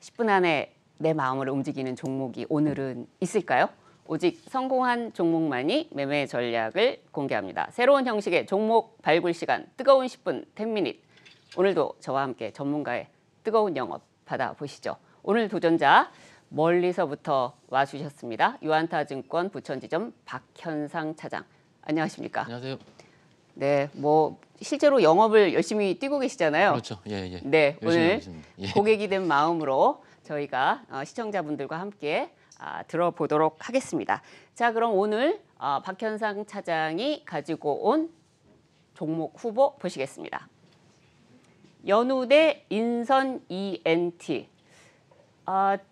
10분 안에 내 마음을 움직이는 종목이 오늘은 있을까요? 오직 성공한 종목만이 매매 전략을 공개합니다. 새로운 형식의 종목 발굴 시간, 뜨거운 10분 10미닛. 오늘도 저와 함께 전문가의 뜨거운 영업 받아보시죠. 오늘 도전자 멀리서부터 와주셨습니다. 유안타증권 부천지점 박현상 차장. 안녕하십니까? 안녕하세요. 네, 뭐 실제로 영업을 열심히 뛰고 계시잖아요. 그렇죠. 예, 예. 네, 오늘 예. 고객이 된 마음으로 저희가 시청자분들과 함께 들어보도록 하겠습니다. 자, 그럼 오늘 박현상 차장이 가지고 온 종목 후보 보시겠습니다. 연우대 인선 ENT.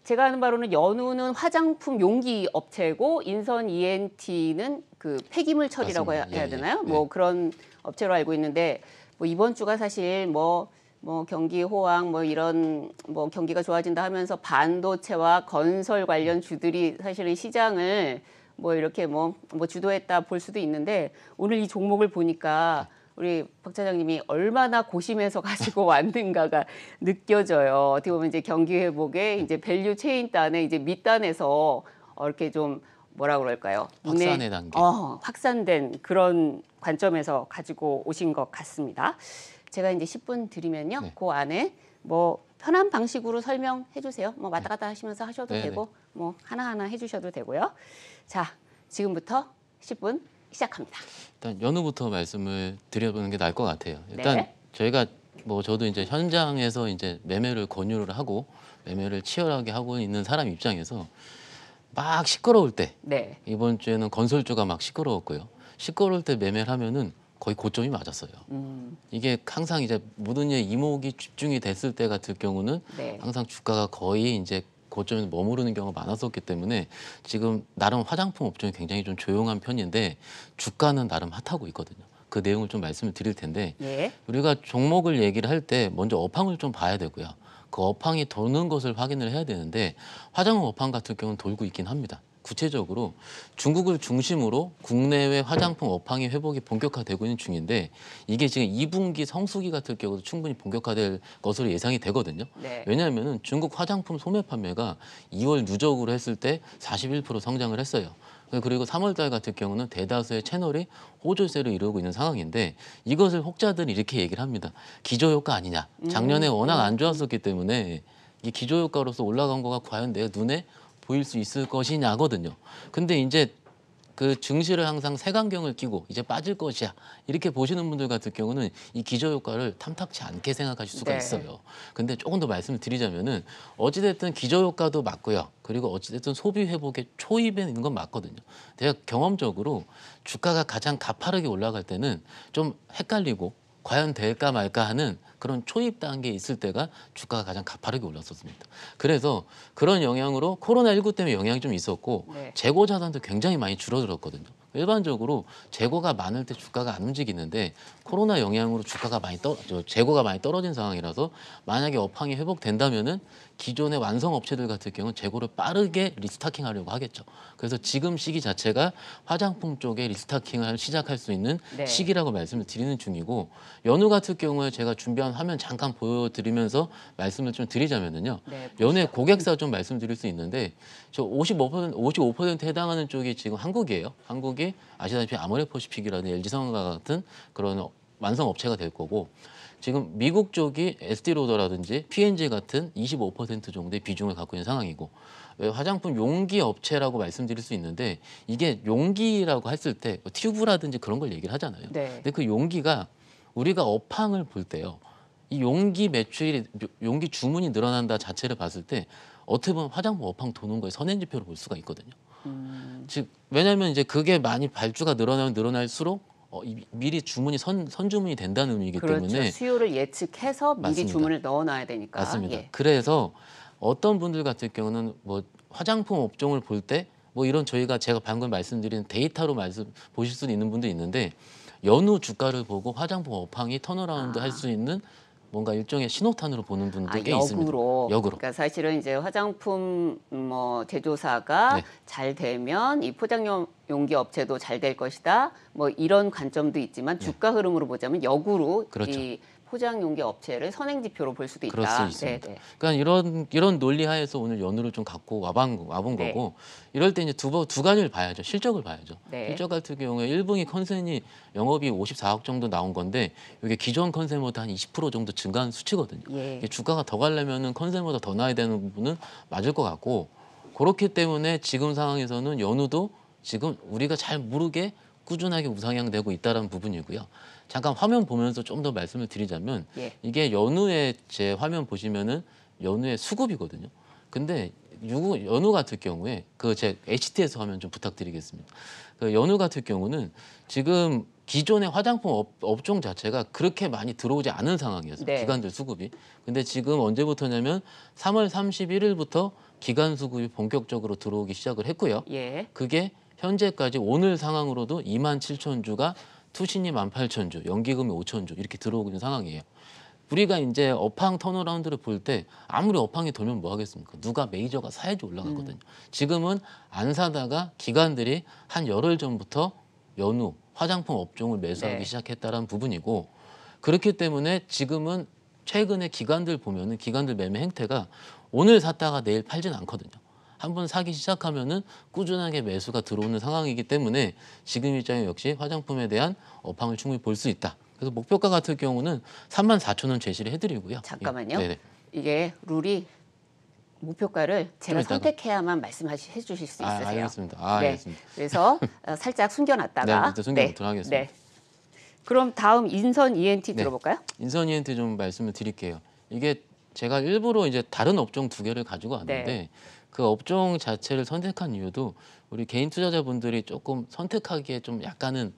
제가 아는 바로는 연우는 화장품 용기 업체고 인선 ENT는 그 폐기물 처리라고 맞습니다. 해야 되나요? 예. 뭐 그런 업체로 알고 있는데 뭐 이번 주가 사실 뭐 경기 호황 뭐 이런 뭐 경기가 좋아진다 하면서 반도체와 건설 관련 주들이 사실은 시장을 뭐 이렇게 뭐 주도했다 볼 수도 있는데 오늘 이 종목을 보니까 우리 박 차장님이 얼마나 고심해서 가지고 왔는가가 느껴져요. 어떻게 보면 이제 경기 회복에 이제 밸류 체인 단에 이제 밑단에서 이렇게 좀 뭐라 그럴까요? 확산의 단계. 확산된 그런 관점에서 가지고 오신 것 같습니다. 제가 이제 10분 드리면요. 네. 그 안에 뭐 편한 방식으로 설명해 주세요. 뭐 왔다 갔다 하시면서 하셔도 네네. 되고 뭐 하나하나 해주셔도 되고요. 자, 지금부터 10분 시작합니다. 일단 연우부터 말씀을 드려보는 게 나을 것 같아요. 일단 네. 저희가 뭐 저도 이제 현장에서 이제 매매를 권유를 하고 매매를 치열하게 하고 있는 사람 입장에서 막 시끄러울 때 네. 이번 주에는 건설주가 막 시끄러웠고요. 시끄러울 때 매매를 하면은 거의 고점이 맞았어요. 이게 항상 이제 모든 일 이목이 집중이 됐을 때 같은 경우는 네. 항상 주가가 거의 이제 고점에서 머무르는 경우가 많았었기 때문에 지금 나름 화장품 업종이 굉장히 좀 조용한 편인데 주가는 나름 핫하고 있거든요. 그 내용을 좀 말씀을 드릴 텐데 예. 우리가 종목을 얘기를 할 때 먼저 업황을 좀 봐야 되고요. 그 업황이 도는 것을 확인을 해야 되는데 화장품 업황 같은 경우는 돌고 있긴 합니다. 구체적으로 중국을 중심으로 국내외 화장품 업황의 회복이 본격화되고 있는 중인데 이게 지금 2분기 성수기 같은 경우도 충분히 본격화될 것으로 예상이 되거든요. 네. 왜냐하면 중국 화장품 소매 판매가 2월 누적으로 했을 때 41% 성장을 했어요. 그리고 3월 달 같은 경우는 대다수의 채널이 호조세를 이루고 있는 상황인데 이것을 혹자들이 이렇게 얘기를 합니다. 기저효과 아니냐. 작년에 워낙 안 좋았었기 때문에 이 기저효과로서 올라간 거가 과연 내 눈에 보일 수 있을 것이냐거든요. 근데 이제 그 증시를 항상 색안경을 끼고 이제 빠질 것이야 이렇게 보시는 분들 같은 경우는 이 기저효과를 탐탁치 않게 생각하실 수가 네. 있어요. 근데 조금 더 말씀을 드리자면은 어찌됐든 기저효과도 맞고요. 그리고 어찌됐든 소비 회복의 초입에 있는 건 맞거든요. 제가 경험적으로 주가가 가장 가파르게 올라갈 때는 좀 헷갈리고 과연 될까 말까 하는 그런 초입 단계에 있을 때가 주가가 가장 가파르게 올랐었습니다. 그래서 그런 영향으로 코로나19 때문에 영향이 좀 있었고 네. 재고 자산도 굉장히 많이 줄어들었거든요. 일반적으로 재고가 많을 때 주가가 안 움직이는데 코로나 영향으로 주가가 재고가 많이 떨어진 상황이라서 만약에 업황이 회복된다면은 기존의 완성 업체들 같은 경우는 재고를 빠르게 리스타킹하려고 하겠죠. 그래서 지금 시기 자체가 화장품 쪽에 리스타킹을 시작할 수 있는 네. 시기라고 말씀을 드리는 중이고 연우 같은 경우에 제가 준비한 화면 잠깐 보여드리면서 말씀을 좀 드리자면은요. 네, 연우의 고객사 좀 말씀드릴 수 있는데 저 55% 해당하는 쪽이 지금 한국이에요. 한국이 아시다시피 아모레퍼시픽이라든 LG성과 같은 그런 완성 업체가 될 거고 지금 미국 쪽이 에스티로더라든지 P&G 같은 25% 정도의 비중을 갖고 있는 상황이고 화장품 용기 업체라고 말씀드릴 수 있는데 이게 용기라고 했을 때 튜브라든지 그런 걸 얘기를 하잖아요. 네. 근데 그 용기가 우리가 업황을 볼 때요. 이 용기 매출이 용기 주문이 늘어난다 자체를 봤을 때 어떻게 보면 화장품 업황 도는 거에 선행지표로 볼 수가 있거든요. 즉 왜냐하면 이제 그게 많이 발주가 늘어나면 늘어날수록 미리 주문이 선주문이 된다는 의미이기 그렇죠. 때문에 수요를 예측해서 미리 맞습니다. 주문을 넣어놔야 되니까. 맞습니다. 예. 그래서 어떤 분들 같은 경우는 뭐 화장품 업종을 볼 때 뭐 이런 제가 방금 말씀드린 데이터로 보실 수 있는 분도 있는데 연후 주가를 보고 화장품 업황이 턴어라운드 할 수 있는 뭔가 일종의 신호탄으로 보는 분도 꽤 있습니다. 역으로. 그러니까 사실은 이제 화장품 뭐 제조사가 네. 잘 되면 이 포장 용기 업체도 잘 될 것이다. 뭐 이런 관점도 있지만 주가 흐름으로 보자면 역으로 그렇죠. 이 포장 용기 업체를 선행 지표로 볼 수도 그럴 수 있다. 있습니다. 네네. 그러니까 이런 논리 하에서 오늘 연우를 좀 갖고 와본 네. 거고, 이럴 때 이제 두 가지를 봐야죠. 실적을 봐야죠. 네. 실적 같은 경우에 1분기 컨센이 영업이 54억 정도 나온 건데, 이게 기존 컨센보다 한 20% 정도 증가한 수치거든요. 예. 이게 주가가 더 가려면은 컨센보다 더 나야 되는 부분은 맞을 것 같고, 그렇기 때문에 지금 상황에서는 연우도 지금 우리가 잘 모르게 꾸준하게 우상향되고 있다는 부분이고요. 잠깐 화면 보면서 좀 더 말씀을 드리자면, 예. 이게 연우의 제 화면 보시면은 연우의 수급이거든요. 근데 연우 같은 경우에 제 HTS 화면 좀 부탁드리겠습니다. 연우 같은 경우는 지금 기존의 화장품 업종 자체가 그렇게 많이 들어오지 않은 상황이었어요. 네. 기관들 수급이. 근데 지금 언제부터냐면 3월 31일부터 기관 수급이 본격적으로 들어오기 시작을 했고요. 예. 그게 현재까지 오늘 상황으로도 27,000주가 투신이 18,000주, 연기금이 5,000주 이렇게 들어오고 있는 상황이에요. 우리가 이제 업황 턴어라운드를 볼 때 아무리 업황이 돌면 뭐 하겠습니까? 누가 메이저가 사야지 올라가거든요. 지금은 안 사다가 기관들이 한 열흘 전부터 연우, 화장품 업종을 매수하기 네. 시작했다는 부분이고, 그렇기 때문에 지금은 최근에 기관들 보면은 기관들 매매 행태가 오늘 샀다가 내일 팔진 않거든요. 한번 사기 시작하면은 꾸준하게 매수가 들어오는 상황이기 때문에 지금 입장에 역시 화장품에 대한 업황을 충분히 볼 수 있다. 그래서 목표가 같은 경우는 34,000원 제시를 해드리고요. 잠깐만요. 네네. 이게 룰이 목표가를 제가 이따가. 선택해야만 말씀해 주실 수 있으세요. 알겠습니다. 네. 알겠습니다. 그래서 살짝 숨겨놨다가 네, 일단 숨겨놓도록 하겠습니다. 네. 그럼 다음 인선 ENT 네. 들어볼까요? 인선이한테 좀 말씀을 드릴게요. 이게 제가 일부러 이제 다른 업종 두 개를 가지고 왔는데, 네. 그 업종 자체를 선택한 이유도 우리 개인 투자자분들이 조금 선택하기에 좀 약간은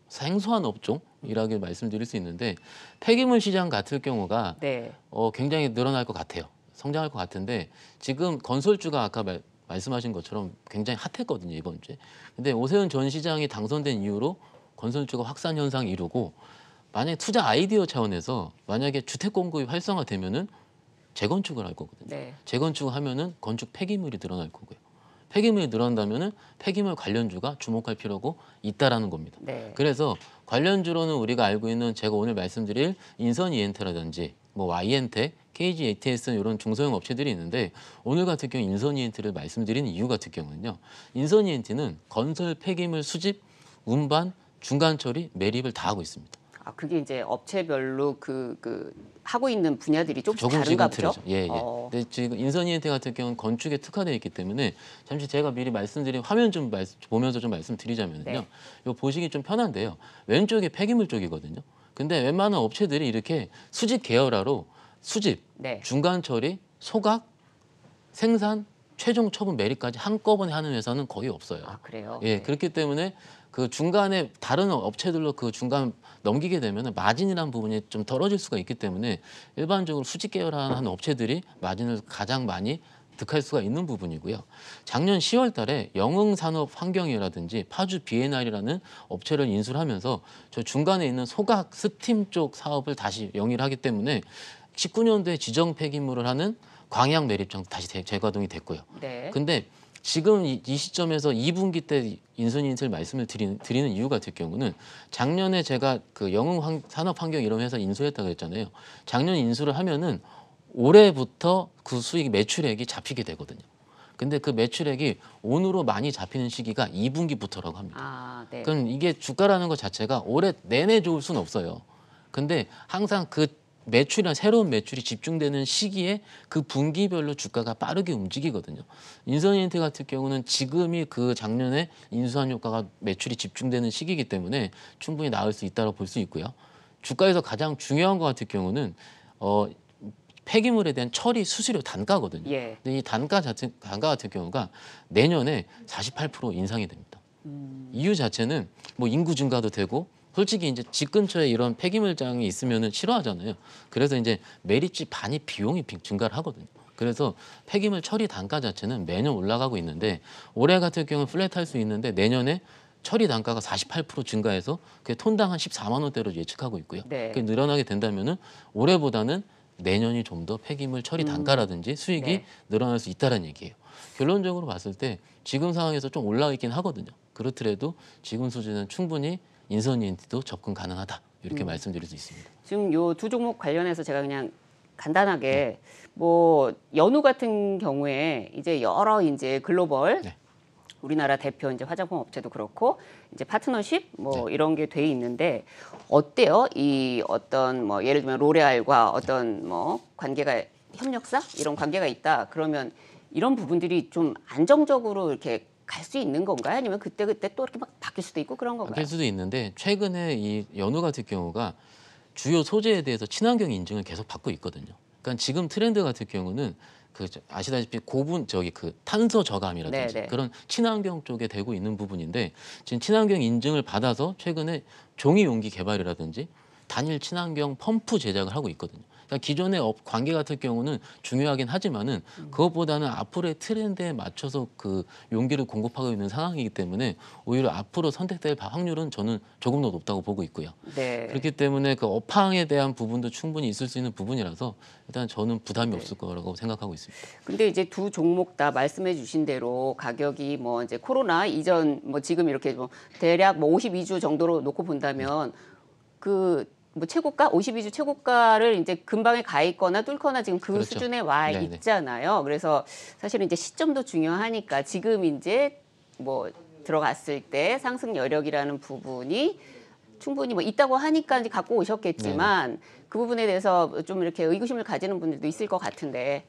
생소한 업종이라고 말씀드릴 수 있는데, 폐기물 시장 같은 경우가 네. 굉장히 늘어날 것 같아요. 성장할 것 같은데, 지금 건설주가 아까 말씀하신 것처럼 굉장히 핫했거든요, 이번 주에. 근데 오세훈 전 시장이 당선된 이후로 건설주가 확산 현상이 이루고, 만약에 투자 아이디어 차원에서 만약에 주택 공급이 활성화되면은 재건축을 할 거거든요. 네. 재건축을 하면은 건축 폐기물이 늘어날 거고요. 폐기물이 늘어난다면은 폐기물 관련주가 주목할 필요가 있다라는 겁니다. 네. 그래서 관련주로는 우리가 알고 있는 제가 오늘 말씀드릴 인선 이엔트라든지 뭐 Y엔텍, KG ATS 이런 중소형 업체들이 있는데, 오늘 같은 경우 인선 이엔트를 말씀드리는 이유 같은 경우는요. 인선 이엔트는 건설 폐기물 수집, 운반, 중간 처리, 매립을 다 하고 있습니다. 아, 그게 이제 업체별로 하고 있는 분야들이 조금씩 다른가 보죠? 틀리죠. 예, 예. 근데 지금 인선이엔테 같은 경우는 건축에 특화되어 있기 때문에, 잠시 제가 미리 말씀드린 화면 좀 보면서 좀 말씀드리자면요. 네. 이거 보시기 좀 편한데요. 왼쪽이 폐기물 쪽이거든요. 근데 웬만한 업체들이 이렇게 수집 계열화로 수집, 네. 중간 처리, 소각, 생산, 최종 처분 매립까지 한꺼번에 하는 회사는 거의 없어요. 아, 그래요? 예, 네. 그렇기 때문에 그 중간에 다른 업체들로 그 중간 넘기게 되면 마진이라는 부분이 좀 떨어질 수가 있기 때문에 일반적으로 수직 계열화하는 업체들이 마진을 가장 많이 득할 수가 있는 부분이고요. 작년 10월 달에 영흥산업환경이라든지 파주 B&R이라는 업체를 인수를 하면서 저 중간에 있는 소각 스팀 쪽 사업을 다시 영위를 하기 때문에 19년도에 지정 폐기물을 하는 광양 매립장 다시 재가동이 됐고요. 네. 근데 지금 이 시점에서 2분기 때 인수인트를 말씀을 드리는 이유 같은 경우는, 작년에 제가 그 영흥산업환경 이런 회사 인수했다고 했잖아요. 작년 인수를 하면은 올해부터 그 수익 매출액이 잡히게 되거든요. 근데 그 매출액이 온으로 많이 잡히는 시기가 2분기부터라고 합니다. 아, 네. 그럼 이게 주가라는 것 자체가 올해 내내 좋을 수는 없어요. 근데 항상 그 새로운 매출이 집중되는 시기에 그 분기별로 주가가 빠르게 움직이거든요. 인선이엔트 같은 경우는 지금이 그 작년에 인수한 효과가 매출이 집중되는 시기이기 때문에 충분히 나올 수 있다고 볼 수 있고요. 주가에서 가장 중요한 것 같은 경우는 폐기물에 대한 처리 수수료 단가거든요. 예. 근데 이 단가 같은 경우가 내년에 48% 인상이 됩니다. 이유 자체는 뭐 인구 증가도 되고, 솔직히 이제 집 근처에 이런 폐기물장이 있으면은 싫어하잖아요. 그래서 이제 매립지 반입 비용이 증가를 하거든요. 그래서 폐기물 처리 단가 자체는 매년 올라가고 있는데, 올해 같은 경우는 플랫할 수 있는데 내년에 처리 단가가 48% 증가해서 그게 톤당 한 14만 원대로 예측하고 있고요. 네. 그게 늘어나게 된다면은 올해보다는 내년이 좀 더 폐기물 처리 단가라든지 수익이 네. 늘어날 수 있다는 얘기예요. 결론적으로 봤을 때 지금 상황에서 좀 올라가 있긴 하거든요. 그렇더라도 지금 수준은 충분히 인선이엔티도 접근 가능하다. 이렇게 말씀드릴 수 있습니다. 지금 요 두 종목 관련해서 제가 그냥 간단하게 뭐 연우 같은 경우에 이제 여러 이제 글로벌 네. 우리나라 대표 이제 화장품 업체도 그렇고 이제 파트너십 뭐 네. 이런 게 돼 있는데 어때요? 이 어떤 뭐 예를 들면 로레알과 어떤 뭐 관계가 협력사 이런 관계가 있다. 그러면 이런 부분들이 좀 안정적으로 이렇게 갈 수 있는 건가요? 아니면 그때그때 또 이렇게 막 바뀔 수도 있고 그런 건가요? 바뀔 수도 있는데 최근에 이 연우 같은 경우가 주요 소재에 대해서 친환경 인증을 계속 받고 있거든요. 그러니까 지금 트렌드 같은 경우는 그 아시다시피 고분 그 탄소 저감이라든지 네네. 그런 친환경 쪽에 되고 있는 부분인데 지금 친환경 인증을 받아서 최근에 종이 용기 개발이라든지 단일 친환경 펌프 제작을 하고 있거든요. 그러니까 기존의 관계 같은 경우는 중요하긴 하지만은 그것보다는 앞으로의 트렌드에 맞춰서 그 용기를 공급하고 있는 상황이기 때문에 오히려 앞으로 선택될 확률은 저는 조금 더 높다고 보고 있고요. 네. 그렇기 때문에 그 업황에 대한 부분도 충분히 있을 수 있는 부분이라서 일단 저는 부담이 없을 거라고 생각하고 있습니다. 근데 이제 두 종목 다 말씀해 주신 대로 가격이 뭐 이제 코로나 이전 뭐 지금 이렇게 뭐 대략 뭐 52주 정도로 놓고 본다면 그 뭐 최고가 52주 최고가를 이제 근방에 가 있거나 뚫거나 지금 그 그렇죠. 수준에 와 네네. 있잖아요. 그래서 사실은 이제 시점도 중요하니까 지금 이제 뭐 들어갔을 때 상승 여력이라는 부분이 충분히 뭐 있다고 하니까 이제 갖고 오셨겠지만 그 부분에 대해서 좀 이렇게 의구심을 가지는 분들도 있을 것 같은데.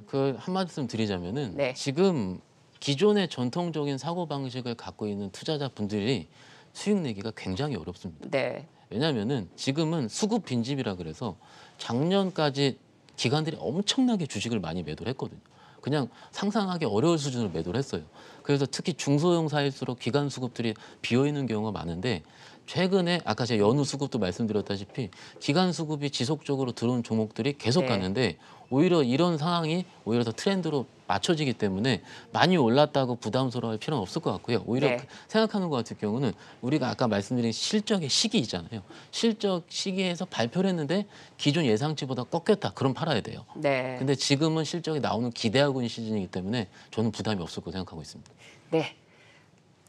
그 한 말씀 드리자면은 네. 지금 기존의 전통적인 사고 방식을 갖고 있는 투자자분들이 수익 내기가 굉장히 어렵습니다. 네. 왜냐하면은 지금은 수급 빈집이라 그래서 작년까지 기관들이 엄청나게 주식을 많이 매도를 했거든요. 그냥 상상하기 어려울 수준으로 매도를 했어요. 그래서 특히 중소형사일수록 기관 수급들이 비어 있는 경우가 많은데 최근에 아까 제가 연우 수급도 말씀드렸다시피 기관 수급이 지속적으로 들어온 종목들이 계속 네. 가는데 오히려 이런 상황이 오히려 더 트렌드로 맞춰지기 때문에 많이 올랐다고 부담스러워할 필요는 없을 것 같고요. 오히려 네. 생각하는 것 같은 경우는 우리가 아까 말씀드린 실적의 시기 있잖아요. 실적 시기에서 발표를 했는데 기존 예상치보다 꺾였다. 그럼 팔아야 돼요. 네. 근데 지금은 실적이 나오는 기대하고 있는 시즌이기 때문에 저는 부담이 없을 거라고 생각하고 있습니다. 네.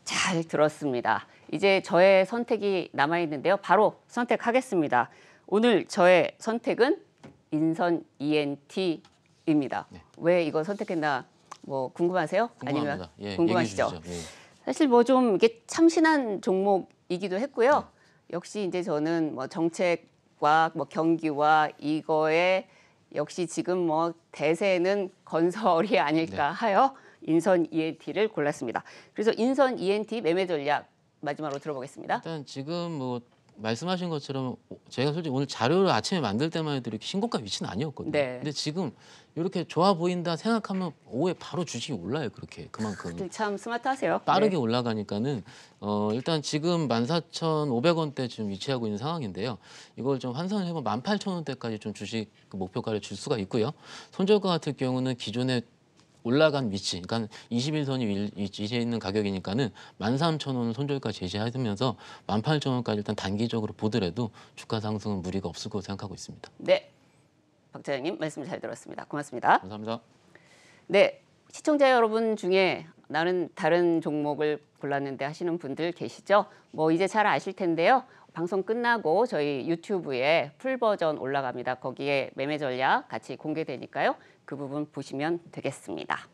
잘 들었습니다. 이제 저의 선택이 남아 있는데요. 바로 선택하겠습니다. 오늘 저의 선택은 인선 ENT입니다. 네. 왜 이거 선택했나 뭐 궁금하세요? 궁금합니다. 아니면 예, 궁금하시죠? 얘기해 주시죠. 예. 사실 뭐 좀 이게 참신한 종목이기도 했고요. 역시 이제 저는 뭐 정책과 뭐 경기와 이거에 역시 지금 뭐 대세는 건설이 아닐까 하여 인선 ENT를 골랐습니다. 그래서 인선 ENT 매매 전략 마지막으로 들어보겠습니다. 일단 지금 뭐 말씀하신 것처럼 제가 솔직히 오늘 자료를 아침에 만들 때만 해도 이렇게 신고가 위치는 아니었거든요. 네. 근데 지금 이렇게 좋아 보인다 생각하면 오후에 바로 주식이 올라요. 그렇게 그만큼 다들 참 스마트하세요. 빠르게 네. 올라가니까는 일단 지금 14,500원대 지금 위치하고 있는 상황인데요. 이걸 좀 환산을 해보면 18,000원대까지 좀 주식 그 목표가를 줄 수가 있고요. 손절가 같은 경우는 기존에 올라간 위치, 그러니까 21선이 위치해 있는 가격이니까는 13,000원을 손절가 제시하면서 18,000원까지 일단 단기적으로 보더라도 주가 상승은 무리가 없을 거라고 생각하고 있습니다. 네. 박 차장님 말씀 잘 들었습니다. 고맙습니다. 감사합니다. 네. 시청자 여러분 중에 나는 다른 종목을 골랐는데 하시는 분들 계시죠? 뭐 이제 잘 아실 텐데요. 방송 끝나고 저희 유튜브에 풀 버전 올라갑니다. 거기에 매매 전략 같이 공개되니까요. 그 부분 보시면 되겠습니다.